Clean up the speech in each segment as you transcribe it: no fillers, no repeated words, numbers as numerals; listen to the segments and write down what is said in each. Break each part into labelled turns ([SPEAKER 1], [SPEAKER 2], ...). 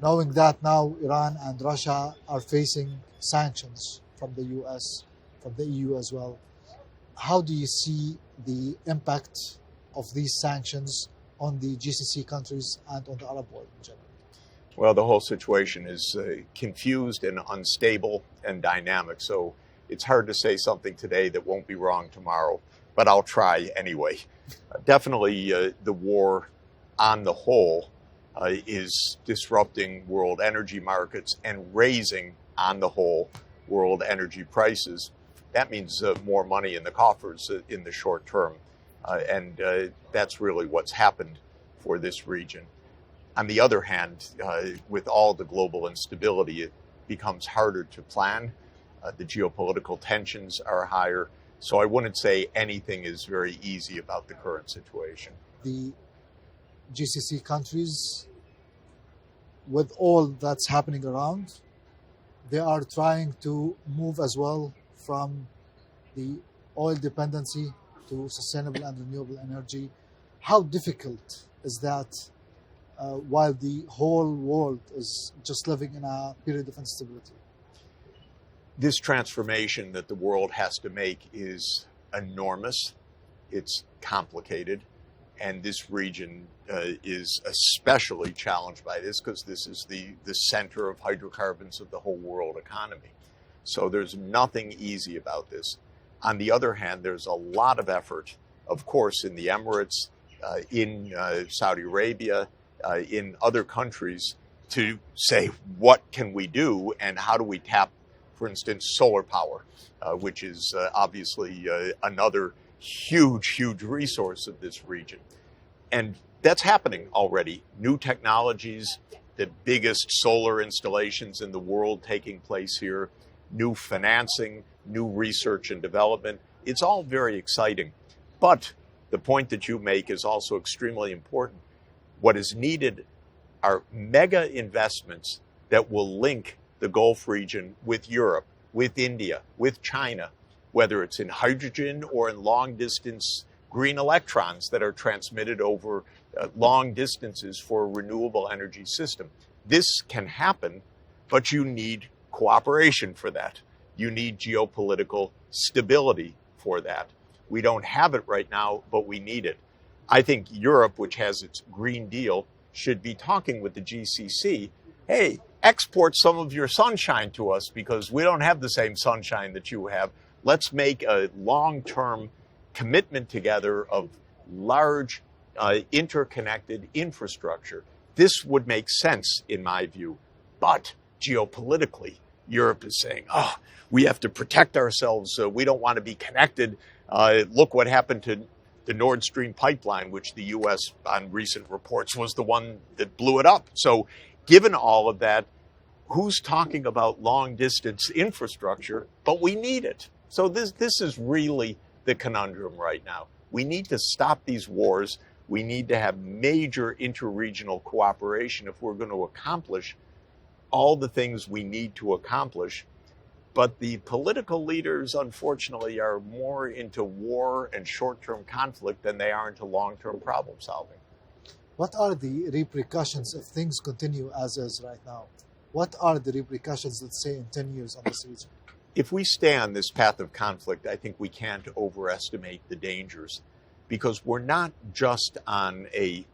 [SPEAKER 1] knowing that now Iran and Russia are facing sanctions from the US, from the EU as well. How do you see the impact of these sanctions on the GCC countries and on the Arab world in general?
[SPEAKER 2] Well, the whole situation is confused and unstable and dynamic. So it's hard to say something today that won't be wrong tomorrow, but I'll try anyway. Definitely the war on the whole is disrupting world energy markets and raising, on the whole, world energy prices. That means more money in the coffers in the short term. And that's really what's happened for this region. On the other hand, with all the global instability, it becomes harder to plan. The geopolitical tensions are higher. So I wouldn't say anything is very easy about the current situation.
[SPEAKER 1] The GCC countries, with all that's happening around, they are trying to move as well from the oil dependency to sustainable and renewable energy. How difficult is that while the whole world is just living in a period of instability?
[SPEAKER 2] This transformation that the world has to make is enormous. It's complicated. And this region is especially challenged by this because this is the center of hydrocarbons of the whole world economy. So there's nothing easy about this. On the other hand, there's a lot of effort, of course, in the Emirates, in Saudi Arabia, in other countries to say, what can we do and how do we tap, for instance, solar power, which is obviously another huge resource of this region. And that's happening already. New technologies, the biggest solar installations in the world taking place here, new financing, new research and development. It's all very exciting. But the point that you make is also extremely important. What is needed are mega investments that will link the Gulf region with Europe, with India, with China, whether it's in hydrogen or in long distance green electrons that are transmitted over long distances for a renewable energy system. This can happen, but you need cooperation for that. You need geopolitical stability for that. We don't have it right now, but we need it. I think Europe, which has its Green Deal, should be talking with the GCC. Hey, export some of your sunshine to us because we don't have the same sunshine that you have. Let's make a long-term commitment together of large interconnected infrastructure. This would make sense in my view. But geopolitically, Europe is saying, we have to protect ourselves. We don't want to be connected. Look what happened to the Nord Stream pipeline, which the U.S. on recent reports was the one that blew it up. So given all of that, who's talking about long distance infrastructure? But we need it. So this is really the conundrum right now. We need to stop these wars. We need to have major interregional cooperation if we're going to accomplish all the things we need to accomplish. But the political leaders, unfortunately, are more into war and short-term conflict than they are into long-term problem solving.
[SPEAKER 1] What are the repercussions if things continue as is right now? What are the repercussions, let's say, in 10 years on this region?
[SPEAKER 2] If we stay on this path of conflict, I think we can't overestimate the dangers because we're not just on a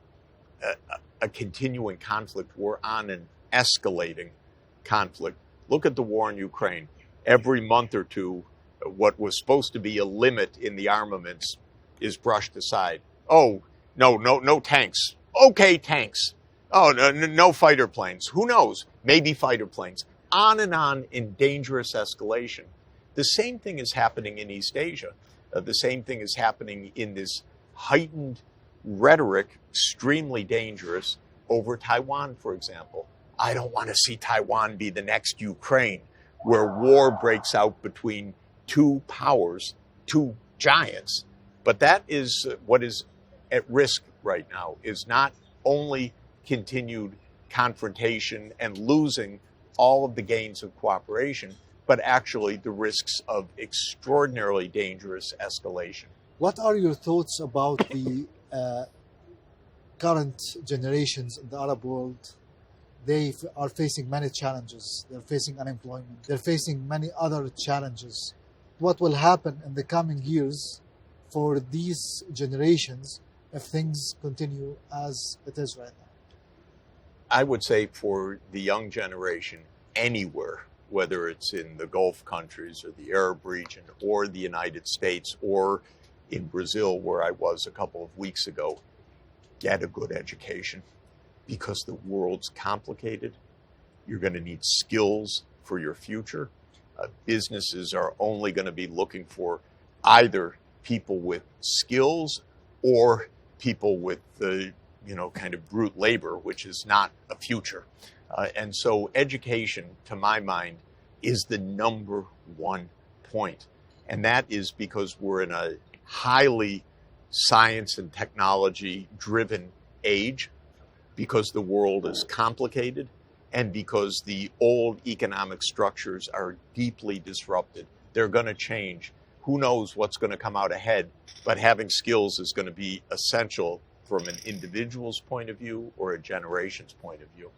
[SPEAKER 2] continuing conflict, we're on an escalating conflict. Look at the war in Ukraine. Every month or two, what was supposed to be a limit in the armaments is brushed aside. Oh, no tanks. Okay, tanks. Oh, no fighter planes. Who knows? Maybe fighter planes. On and on in dangerous escalation. The same thing is happening in East Asia. The same thing is happening in this heightened rhetoric, extremely dangerous, over Taiwan, for example. I don't want to see Taiwan be the next Ukraine, where war breaks out between two powers, two giants. But that is what is at risk right now, is not only continued confrontation and losing all of the gains of cooperation, but actually the risks of extraordinarily dangerous escalation.
[SPEAKER 1] What are your thoughts about the current generations in the Arab world they are facing many challenges. They're facing unemployment. They're facing many other challenges. What will happen in the coming years for these generations if things continue as it is right now?
[SPEAKER 2] I would say for the young generation anywhere, whether it's in the Gulf countries or the Arab region or the United States or in Brazil, where I was a couple of weeks ago, get a good education because the world's complicated. You're going to need skills for your future. Businesses are only going to be looking for either people with skills or people with the kind of brute labor, which is not a future. And so education, to my mind, is the number one point. And that is because we're in a highly science and technology driven age, because the world is complicated, and because the old economic structures are deeply disrupted. They're going to change. Who knows what's going to come out ahead, but having skills is going to be essential from an individual's point of view or a generation's point of view.